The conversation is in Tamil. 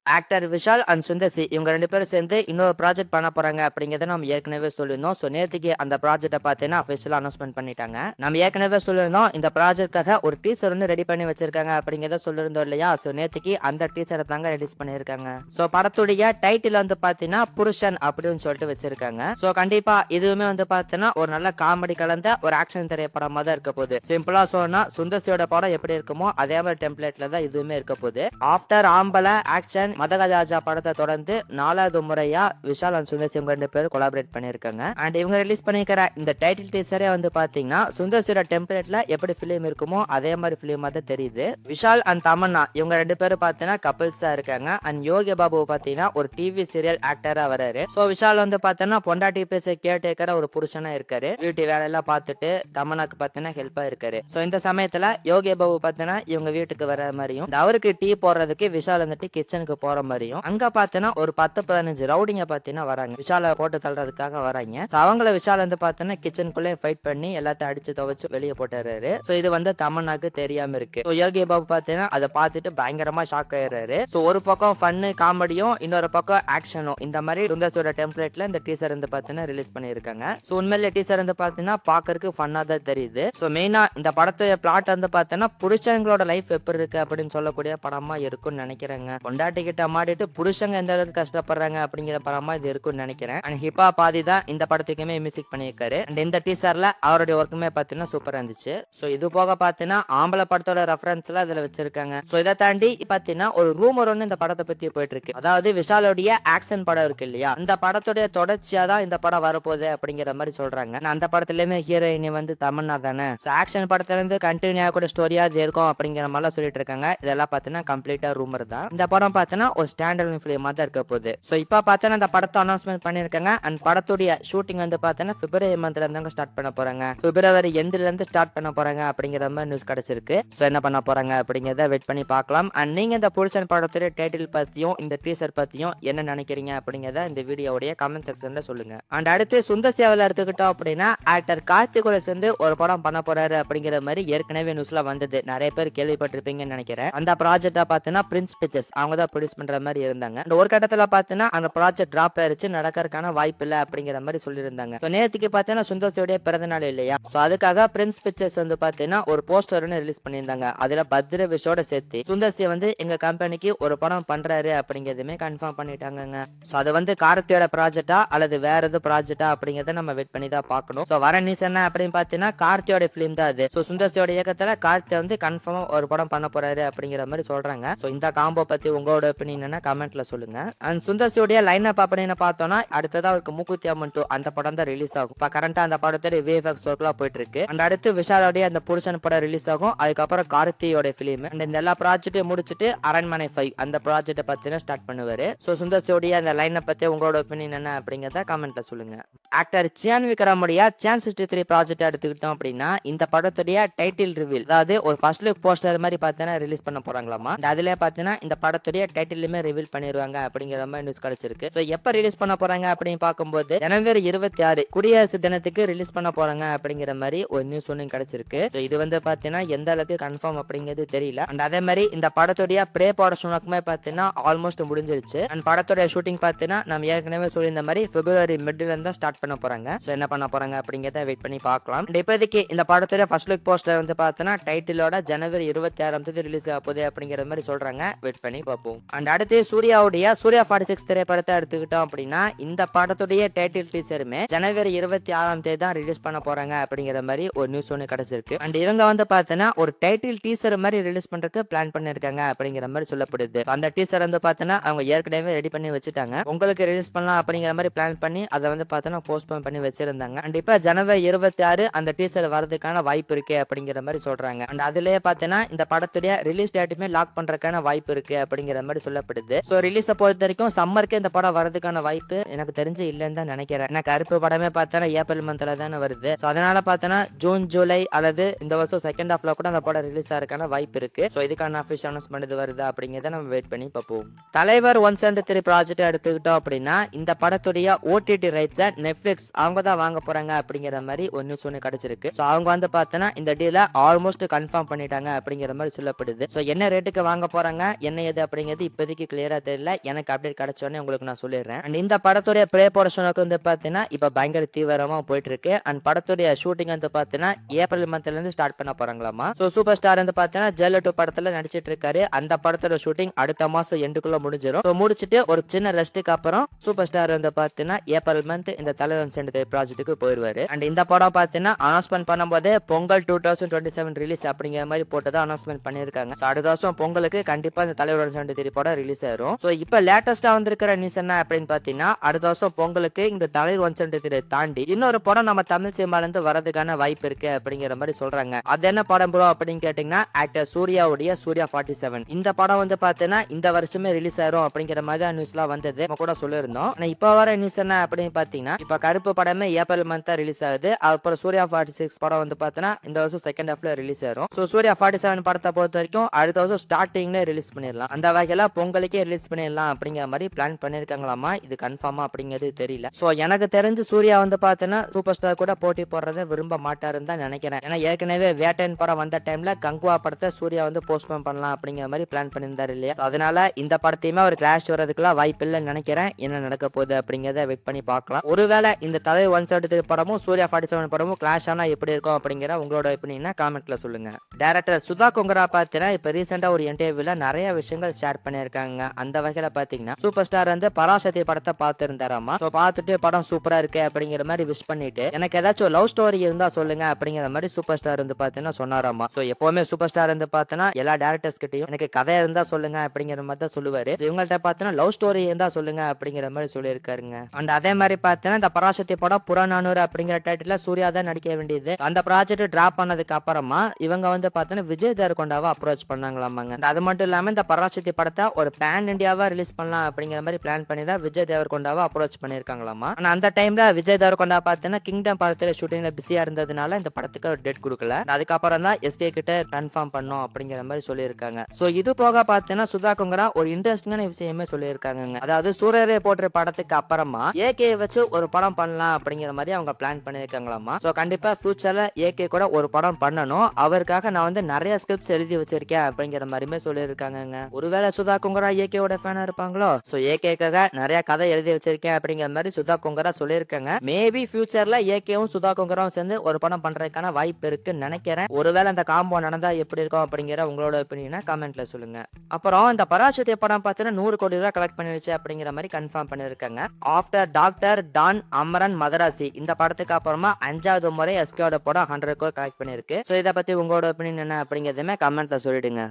Actor Vishal and Sundar C இவங்க 2 பேரும் சேர்ந்து இன்னொரு ப்ராஜெக்ட் பண்ண போறாங்க அப்படிங்கிறத நம்ம ஏற்கனவே சொல்லியிருந்தோம். ஸோ நேத்துக்கு அந்த ப்ராஜெக்ட்டை பார்த்தீங்கன்னா அஃபிஷியலா அனௌன்ஸ்மெண்ட் பண்ணிட்டாங்க. நம்ம ஏற்கனவே சொல்லியிருந்தோம் இந்த ப்ராஜெக்ட்காக ஒரு டீசர் ஒன்று ரெடி பண்ணி வச்சிருக்காங்க அப்படிங்கிறத சொல்லியிருந்தோம் இல்லையா? ஸோ நேத்துக்கு அந்த டீசரை தாங்க ரிலீஸ் பண்ணியிருக்காங்க. ஸோ படத்துடைய டைட்டில் வந்து பார்த்தீங்கன்னா புருஷன் அப்படின்னு சொல்லிட்டு வச்சிருக்காங்க. ஸோ கண்டிப்பா இதுவுமே வந்து பார்த்தீங்கன்னா ஒரு நல்ல காமெடி கலந்த ஒரு ஆக்ஷன் திரைப்படமா தான் இருக்க போகுது. சிம்பிளா சொன்னா சுந்தர்சியோட படம் எப்படி இருக்குமோ அதே மாதிரி டெம்ப்ளேட்ல தான் இதுவுமே இருக்க போகுது. ஆஃப்டர் ஆம்பல ஆக்ஷன் மதகஜாஜா படத்தை தொடர்ந்து 4வது முறையா விஷால் அண்ட் சுந்தர் சி 2 பேரும் கொலாபரேட் பண்ணிருக்காங்க. அண்ட் இவங்க ரிலீஸ் பண்ணிருக்கிற இந்த டைட்டில் டீசரே வந்து பாத்தீங்கன்னா சுந்தர் சியோட டெம்ப்ளேட்ல எப்படி பிலிம் இருக்குமோ அதே மாதிரி பிலிமா தான் தெரியுது. விஷால் அண்ட் தமன்னா இவங்க 2 பேரும் பாத்தீங்கன்னா கப்பிள்ஸா இருக்காங்க. அண்ட் யோகி பாபு பாத்தீங்கன்னா ஒரு டிவி சீரியல் ஆக்டரா வராரு. சோ விஷால் வந்து பாத்தீங்கன்னா பொண்டாட்டி பேச கேட்டேக்கிற ஒரு புருஷனா இருக்காரு. வீட்டு வேலையெல்லாம் பார்த்துட்டு தமன்னாக்கு பாத்தீங்கன்னா ஹெல்ப்பா இருக்காரு. சோ இந்த சமயத்துல யோகி பாபு பாத்தீங்கன்னா இவங்க வீட்டுக்கு வர மாதிரியும் அவருக்கு டீ போடுறதுக்கு விஷால் வந்துட்டு கிச்சனுக்கு போற மாதிரியும் அங்க பாத்தீங்கன்னா ஒரு 10-15 ரவுடிங்க பாத்தீங்கன்னா வராங்க. விஷால போட்டு தள்ளுறதுக்காக வராங்க. அவங்கள விஷால் வந்து பாத்தீங்கன்னா கிச்சனுக்குள்ளே ஃபைட் பண்ணி எல்லாத்தையும் அடிச்சு துவைச்சு வெளியே போட்டுறாரு. சோ இது வந்து தமன்னாக்கு தெரியாம இருக்கு. யோகி பாபு பாத்தீங்கன்னா அதை பார்த்துட்டு பயங்கரமா ஷாக் ஆயிடுறாரு. சோ ஒரு பக்கம் ஃபன்னு காமெடியும் இன்னொரு பக்கம் ஆக்ஷனும் இந்த மாதிரி சுந்தர்சியோட டெம்ப்ளேட்ல இந்த டீசர் வந்து பாத்தீங்கன்னா ரிலீஸ் பண்ணிருக்காங்க. சோ உண்மையிலே டீசர் வந்து பாத்தீங்கன்னா பாக்குறதுக்கு ஃபன்னா தான் தெரியுது. சோ மெயினா இந்த படத்தோட பிளாட் வந்து பாத்தீங்கன்னா புருஷங்களோட லைஃப் எப்படி இருக்கு அப்படின்னு சொல்லக்கூடிய படமா இருக்கும்னு நினைக்கிறேங்க. பொண்டாட்டி கிட்ட மாட்டிட்டு புருஷங்க எந்த அளவுக்கு கஷ்டப்படுறாங்க அப்படிங்கிற படமா இது இருக்கும்னு நினைக்கிறேன். அண்ட் ஹிப்பா பாதி தான் இந்த படத்துக்குமே மியூசிக் பண்ணியிருக்காரு. அண்ட் இந்த டீசர்ல அவருடைய ஒர்க்குமே பாத்தீங்கன்னா சூப்பரா இருந்துச்சு. சோ இது போக பாத்தீங்கன்னா ஆம்பளை படத்தோட ரெஃபரன்ஸ்ல இதுல வச்சிருக்காங்க. சோ இதை தாண்டி பாத்தீங்கன்னா ஒரு ரூமர் ஒன்னு இந்த படத்தை பத்தி போயிட்டு இருக்கு. அதாவது விஷாலோடைய ஆக்ஷன் படம் இருக்கு இல்லையா, அந்த படத்துடைய தொடர்ச்சியா தான் இந்த படம் வரப்போகுது அப்படிங்கிற மாதிரி சொல்றாங்க. அந்த படத்துலயுமே ஹீரோயினி வந்து தமன்னா தானே. ஆக்ஷன் படத்துல இருந்து கண்டினியூ ஆகக்கூடிய ஸ்டோரியா இது இருக்கும் அப்படிங்கிற மாதிரி சொல்லிட்டு இருக்காங்க. இதெல்லாம் பாத்தீங்கன்னா கம்ப்ளீட்டா ரூமர் தான். இந்த படம் பார்த்தீங்கன்னா ஒரு ஸ்டாண்டர்ட் ஃபிலிமா தான் இருக்க போகுது. ஸோ இப்போ பார்த்தீங்கன்னா இந்த படத்தை அனௌன்ஸ்மெண்ட் பண்ணியிருக்காங்க. அண்ட் படத்துடைய ஷூட்டிங் வந்து பார்த்தீங்கன்னா பிப்ரவரி மந்த்ல இருந்தாங்க ஸ்டார்ட் பண்ண போறாங்க. பிப்ரவரி எண்ட்ல இருந்து ஸ்டார்ட் பண்ண போறாங்க அப்படிங்கிற மாதிரி நியூஸ் கிடைச்சிருக்கு. ஸோ என்ன பண்ண போறாங்க அப்படிங்கிறத வெயிட் பண்ணி பார்க்கலாம். அண்ட் நீங்க இந்த புருஷன் படத்துடைய டைட்டில் பத்தியும் இந்த டீசர் பத்தியும் என்ன நினைக்கிறீங்க அப்படிங்கிறத இந்த வீடியோடைய கமெண்ட் செக்ஷன்ல சொல்லுங்க. அண்ட் அடுத்து சுந்தர் சேவல எடுத்துக்கிட்டோம் அப்படின்னா ஆக்டர் கார்த்திகோட சேர்ந்து ஒரு படம் பண்ண போறாரு அப்படிங்கிற மாதிரி ஏற்கனவே நியூஸ்ல வந்தது. நிறைய பேர் கேள்விப்பட்டிருப்பீங்கன்னு நினைக்கிறேன். அந்த ப்ராஜெக்டா பார்த்தீங்கன்னா பிரின்ஸ் பிக்சர்ஸ் அவங்க தான் ப்ரொடியூஸ் பண்ற மாதிரி இருந்தாங்க. ஒரு கட்டத்துல பாத்தீங்கன்னா அந்த ப்ராஜெக்ட் டிராப் ஆயிருச்சு, நடக்கிறதுக்கான வாய்ப்பு இல்ல அப்படிங்கிற மாதிரி சொல்லியிருந்தாங்க. நேத்துக்கு பாத்தீங்கன்னா சுந்தர்சியோட பிறந்த நாள் இல்லையா, சோ அதுக்காக பிரின்ஸ் பிக்சர்ஸ் வந்து பாத்தீங்கன்னா ஒரு போஸ்டர் ரிலீஸ் பண்ணியிருந்தாங்க. அதுல பத்ர விஷோட சேர்த்து சுந்தர்சி வந்து எங்க கம்பெனிக்கு ஒரு படம் பண்றாரு அப்படிங்கறதுமே கன்ஃபார்ம் பண்ணிட்டாங்க. சோ அது வந்து கார்த்தியோட ப்ராஜெக்டா அல்லது வேற எது ப்ராஜெக்டா அப்படிங்கறத நம்ம வெயிட் பண்ணி தான் பார்க்கணும். சோ வர நியூஸ் என்ன அப்படின்னு பாத்தீங்கன்னா கார்த்தியோட பிலிம் தான் அது. சோ சுந்தர்சியோட இயக்கத்துல கார்த்தி வந்து கன்ஃபார்மா ஒரு படம் பண்ண போறாரு அப்படிங்கிற மாதிரி சொல்றாங்க. சோ இந்த காம்போ பத்தி உங்களோட ஒப்பீனியன் கமெண்ட்ல சொல்லுங்க. அண்ட் சுந்தர்சியோட லைன் அப் அப்படின்னு பார்த்தோம்னா அடுத்ததா அவருக்கு மூக்குத்தி அம்மன் 2 அந்த படம் தான் ரிலீஸ் ஆகும். இப்ப கரண்டா அந்த படத்தோட விஎஃப்எக்ஸ் ஒர்க்லாம் போயிட்டு இருக்கு. அண்ட் அடுத்து விஷாலோடைய அந்த புருஷன் படம் ரிலீஸ் ஆகும். அதுக்கப்புறம் கார்த்தியோட பிலிம் அண்ட் இந்த எல்லா ப்ராஜெக்ட்டையும் முடிச்சிட்டு அரண்மனை 5 அந்த ப்ராஜெக்ட்டை பத்தின ஸ்டார்ட் பண்ணுவாரு. சோ சுந்தர்சியோட அந்த லைன் அப் பத்தி உங்களோட ஒப்பீனியன் என்ன அப்படிங்கறத கமெண்ட்ல சொல்லுங்க. ஆக்டர் சியான் விக்ரமுடைய சான் 63 ப்ராஜெக்ட் எடுத்துக்கிட்டோம் அப்படின்னா இந்த படத்துடைய டைட்டில் ரிவீல், அதாவது ஒரு ஃபர்ஸ்ட் லுக் போஸ்டர் மாதிரி பார்த்தீங்கன்னா ரிலீஸ் பண்ண போறாங்களாமா. அதுல பார்த்தீங்கன்னா இந்த படத்துடைய டைட்டிலுமே ரிவீல் பண்ணிடுவாங்க அப்படிங்கிற மாதிரி நியூஸ் கிடைச்சிருக்கு. ஸோ எப்போ ரிலீஸ் பண்ண போறாங்க அப்படின்னு பார்க்கும்போது ஜனவரி 26 குடியரசு தினத்துக்கு ரிலீஸ் பண்ண போறாங்க அப்படிங்கிற மாதிரி ஒரு நியூஸ் ஒன்று கிடைச்சிருக்கு. ஸோ இது வந்து பார்த்தீங்கன்னா எந்த அளவுக்கு கன்ஃபார்ம் அப்படிங்கிறது தெரியல. அண்ட் அதே மாதிரி இந்த படத்துடைய ப்ரே ப்ரொடக்ஷன் ஒர்க்குமே பார்த்தீங்கன்னா ஆல்மோஸ்ட் முடிஞ்சிருச்சு. அண்ட் படத்துடைய ஷூட்டிங் பார்த்தீங்கன்னா நம்ம ஏற்கனவே சொல்லியிருந்த மாதிரி பிப்ரவரி மிட்ல இருந்து ஸ்டார்ட் பண்ண போறாங்க. ஸோ என்ன பண்ண போறாங்க அப்படிங்கிறத வெயிட் பண்ணி பார்க்கலாம். இப்போதைக்கு இந்த படத்துடைய ஃபர்ஸ்ட் லுக் போஸ்டர் வந்து பார்த்தீங்கன்னா டைட்டிலோட ஜனவரி 26 ரிலீஸ் ஆக போகுது அப்படிங்கிற மாதிரி சொல்றாங்க. வெயிட் பண்ணி பார்ப்போம். அண்ட் அடுத்து சூர்யாவுடைய சூர்யா 46 திரைப்படத்தை எடுத்துக்கிட்டோம் அப்படின்னா இந்த படத்துடைய டைட்டில் டீசருமே ஜனவரி 26 தான் ரிலீஸ் பண்ண போறாங்க அப்படிங்கிற மாதிரி ஒரு நியூஸ் ஒன்று கிடைச்சிருக்கு. அண்ட் இவங்க வந்து பார்த்தீங்கன்னா ஒரு டைட்டில் டீசர் மாதிரி ரிலீஸ் பண்றதுக்கு பிளான் பண்ணிருக்காங்க அப்படிங்கிற மாதிரி சொல்லப்படுது. அந்த டீசர் வந்து பார்த்தீங்கன்னா அவங்க ஏற்கனவே ரெடி பண்ணி வச்சுட்டாங்க. உங்களுக்கு ரிலீஸ் பண்ணலாம் அப்படிங்கிற மாதிரி பிளான் பண்ணி அதை வந்து பார்த்தீங்கன்னா போஸ்ட்போன் பண்ணி வச்சிருந்தாங்க. அண்ட் இப்ப ஜனவரி 26 அந்த டீசர் வரதுக்கான வாய்ப்பு இருக்கு அப்படிங்கிற மாதிரி சொல்றாங்க. அண்ட் அதுலயே பார்த்தீங்கன்னா இந்த படத்துடைய ரிலீஸ் டேட்டுமே லாக் பண்றதுக்கான வாய்ப்பு இருக்கு அப்படிங்கிற மாதிரி சொல்லப்படுது. சோ ரிலீஸ பொறுத்த வரைக்கும் சம்மருக்கு இந்த படம் வரதுக்கான வாய்ப்பு எனக்கு தெரிஞ்சு இல்லைன்னு தான் நினைக்கிறேன். ஏன்னா கருப்பு படமே பார்த்தா ஏப்ரல் மந்த்ல தானே வருது. சோ அதனால பார்த்தா ஜூன் ஜூலை அல்லது இந்த வருஷம் செகண்ட் ஹாஃப்ல கூட அந்த படம் ரிலீஸ் ஆகிறதுக்கான வாய்ப்பு இருக்கு. சோ இதுக்கான அஃபிஷியல் அனௌன்ஸ்மெண்ட் வருதா அப்படிங்கறத நம்ம வெயிட் பண்ணி பார்ப்போம். தலைவர் 173 ப்ராஜெக்ட் எடுத்துக்கிட்டோம் அப்படின்னா இந்த படத்துடைய ஓடிடி ரைட்ஸை நெட்ஃபிளிக்ஸ் அவங்க தான் வாங்க போறாங்க அப்படிங்கிற மாதிரி ஒரு நியூஸ் ஒன்று கிடைச்சிருக்கு. சோ அவங்க வந்து பார்த்தா இந்த டீலை ஆல்மோஸ்ட் கன்ஃபார்ம் பண்ணிட்டாங்க அப்படிங்கிற மாதிரி சொல்லப்படுது. சோ என்ன ரேட்டுக்கு வாங்க போறாங்க என்ன எது அப்படிங்கிறது இப்போதைக்கு கிளியரா தெரியல. எனக்கு அப்டேட் கிடைச்சோடனே உங்களுக்கு நான் சொல்லிடுறேன். அண்ட் இந்த படத்துடைய ப்ரே போர்ஷனுக்கு வந்து பாத்தீங்கன்னா இப்ப பயங்கர தீவிரமா போயிட்டு இருக்கு. அண்ட் படத்துடைய ஷூட்டிங் வந்து பாத்தீங்கன்னா ஏப்ரல் மந்த்ல இருந்து ஸ்டார்ட் பண்ண போறாங்களாமா. சோ சூப்பர் ஸ்டார் வந்து பாத்தீங்கன்னா ஜெயிலர் 2 படத்துல நடிச்சிட்டு இருக்காரு. அந்த படத்தோட ஷூட்டிங் அடுத்த மாசம் எண்டுக்குள்ள முடிஞ்சிடும். முடிச்சிட்டு ஒரு சின்ன ரெஸ்ட்டுக்கு அப்புறம் சூப்பர் ஸ்டார் வந்து பாத்தீங்கன்னா ஏப்ரல் மந்த் இந்த தலைவன் சென்ற ப்ராஜெக்ட்டுக்கு போயிருவாரு. அண்ட் இந்த படம் பாத்தீங்கன்னா அனௌன்ஸ்மெண்ட் பண்ணும்போது பொங்கல் 2027 ரிலீஸ் அப்படிங்கிற மாதிரி போட்டதா அனௌன்ஸ்மெண்ட் பண்ணிருக்காங்க. அடுத்த வருஷம் பொங்கலுக்கு கண்டிப்பா இந்த தலைவன் சென்ற படம் ரிலீஸ் ஆயிரும். சோ இப்ப லேட்டஸ்டா வந்திருக்கிற நியூஸ் என்ன அப்படின்னு பாத்தீங்கன்னா அடுத்த வருஷம் பொங்கலுக்கு இந்த தலைவர் சென்ற தாண்டி இன்னொரு படம் நம்ம தமிழ் சினிமால இருந்து வரதுக்கான வாய்ப்பு இருக்கு அப்படிங்கிற மாதிரி சொல்றாங்க. அது என்ன படம் ப்ரோ அப்படின்னு கேட்டீங்கன்னா ஆக்டர் சூர்யாவுடைய சூர்யா 47 இந்த படம் வந்து பாத்தீங்கன்னா இந்த வருஷமே ரிலீஸ் ஆயிரும் அப்படிங்கிற மாதிரி நியூஸ்லாம் வந்தது. நம்ம கூட சொல்லியிருந்தோம். ஆனா இப்ப வர நியூஸ் என்ன அப்படின்னு பாத்தீங்கன்னா இப்ப கருப்பு படமே ஏப்ரல் மந்த் தான் ரிலீஸ் ஆகுது. அப்புறம் சூர்யா 46 படம் வந்து பாத்தீங்கன்னா இந்த வருஷம் செகண்ட் ஹாஃப்ல ரிலீஸ் ஆயிரும். சோ சூர்யா 47 படத்தை பொறுத்த வரைக்கும் அடுத்த வருஷம் ஸ்டார்டிங்ல ரிலீஸ் பண்ணிடலாம். அந்த வகையில பொங்கலுக்கே ரிலீஸ் பண்ணிடலாம் அப்படிங்கிற மாதிரி பிளான் பண்ணிருக்காங்களாமா. இது கன்ஃபார்மா அப்படிங்கிறது தெரியல. சோ எனக்கு தெரிஞ்சு சூர்யா வந்து பாத்தீங்கன்னா சூப்பர் ஸ்டார் கூட போட்டி போடுறதை விரும்ப மாட்டாருன்னு தான் நினைக்கிறேன். ஏன்னா ஏற்கனவே வேட்டையன் படம் வந்த டைம்ல கங்குவா படத்தை சூர்யா வந்து போஸ்ட்போன் பண்ணலாம் அப்படிங்கிற மாதிரி பிளான் பண்ணியிருந்தாரு இல்லையா. அதனால இந்த படத்தையுமே ஒரு கிளாஷ் வரதுக்குலாம் வாய்ப்பு இல்லைன்னு நினைக்கிறேன். என்ன நடக்க போகுது அப்படிங்கறத வெயிட் பண்ணி பார்க்கலாம். ஒருவேளை இந்த தலை 173 படமும் சூர்யா 47 படமும் கிளாஷ் ஆனா எப்படி இருக்கும் அப்படிங்கிற உங்களோட ஒப்பீனியனை காமெண்ட்ல சொல்லுங்க. டைரக்டர் சுதா கொங்கரா பாத்தீங்கன்னா இப்ப ரீசெண்டா ஒரு இன்டர்வியூல நிறைய விஷயங்கள் ஷேர் பண்ணிருக்காங்க. அந்த வகையில பாத்தீங்கன்னா சூப்பர் ஸ்டார் வந்து பராசக்தி படத்தை பார்த்திருந்தாராமா. சோ பார்த்துட்டு படம் சூப்பரா இருக்கு அப்படிங்கிற மாதிரி விஷ் பண்ணிட்டு எனக்கு ஏதாச்சும் லவ் ஸ்டோரி இருந்தா சொல்லுங்க அப்படிங்கிற மாதிரி சூப்பர் ஸ்டார் வந்து பாத்தீங்கன்னா சொன்னாராமா. சோ எப்பவுமே சூப்பர் ஸ்டார் வந்து பாத்தீங்கன்னா எல்லா டேரக்டர்ஸ் கிட்டையும் எனக்கு கதை இருந்தா சொல்லுங்க அப்படிங்கிற மாதிரி தான் சொல்லுவாரு. இவங்கள்ட்ட பாத்தீங்கன்னா லவ் ஸ்டோரி இருந்தா சொல்லுங்க அப்படிங்கிற மாதிரி சொல்லியிருக்காருங்க. அண்ட் அதே மாதிரி பாத்தீங்கன்னா இந்த பராசக்தி படம் புறநானூறு அப்படிங்கிற டைட்டில் சூர்யா தான் நடிக்க வேண்டியது. அந்த ப்ராஜெக்ட் டிராப் பண்ணதுக்கு அப்புறமா இவங்க வந்து பாத்தீங்கன்னா விஜய் தேவரகொண்டாவை அப்ரோச் பண்ணாங்களாமாங்க. அது மட்டும் இல்லாம இந்த பராசக்தி படத்தை ஒரு பேன் இந்தியாவா ரிலீஸ் பண்ணலாம் அப்படிங்கிற மாதிரி பிளான் பண்ணி தான் விஜய் தேவரகொண்டாவை அப்ரோச் பண்ணிருக்காங்களாமா. ஆனா அந்த டைம்ல விஜய் தேவரகொண்டா பாத்தீங்கன்னா கிங்டம் படத்துல ஷூட்டிங்ல பிஸியா இருந்ததுனால இந்த படத்துக்கு ஒரு டேட் கொடுக்கல. அதுக்கப்புறம் தான் எஸ்கே கிட்ட கன்ஃபார்ம் பண்ணோம் அப்படிங்கிற மாதிரி சொல்லியிருக்காங்க. சோ இது போக பாத்தீங்கன்னா சுதா கொங்கரா ஒரு இன்ட்ரெஸ்டிங்கான விஷயமே சொல்லியிருக்காங்க. அதாவது சூரியரே போட்ட படத்துக்கு அப்புறமா ஏகே வச்சு ஒரு படம் பண்ணலாம் அப்படிங்கிற மாதிரி அவங்க பிளான் பண்ணிருக்காங்களாமா. சோ கண்டிப்பா ஃபியூச்சர்ல ஏகே கூட ஒரு படம் பண்ணணும். அவருக்காக நான் வந்து நிறைய ஸ்கிரிப்ட்ஸ் எழுதி வச்சிருக்கேன் அப்படிங்கிற மாதிரிமே சொல்லியிருக்காங்க. ஒருவேளை சுதா கொங்கரா ஏகேவோட ஃபேனா இருப்பாங்களோ. சோ ஏகேக்காக நிறைய கதை எழுதி வச்சிருக்கேன் அப்படிங்கிற மாதிரி சுதா கொங்கரா சொல்லியிருக்காங்க. மேபி ஃபியூச்சர்ல ஏகேவும் சுதா கொங்கராவும் சேர்ந்து ஒரு படம் பண்றதுக்கான வாய்ப்பு இருக்குன்னு நினைக்கிறேன். ஒருவேளை அந்த காம்போ நடந்தா எப்படி இருக்கும் அப்படிங்கிற உங்களோட ஒப்பீனியனை கமெண்ட்ல சொல்லுங்க. அப்புறம் இந்த பராசக்தி படம் பார்த்தீங்கன்னா 100 கோடி ரூபாய் கலெக்ட் பண்ணிருச்சு அப்படிங்கிற மாதிரி கன்ஃபார்ம் பண்ணிருக்காங்க. After doctor don Amaran Madharaasi இந்த படத்துக்கு அப்புறமா 5வது முறை எஸ்கேவோட படம் 100 கோடி கலெக்ட் பண்ணிருக்கு. சோ இதை பத்தி உங்களோட ஒப்பீனியன் என்ன அப்படிங்கிறதுமே கமெண்ட்ல சொல்லிடுங்க.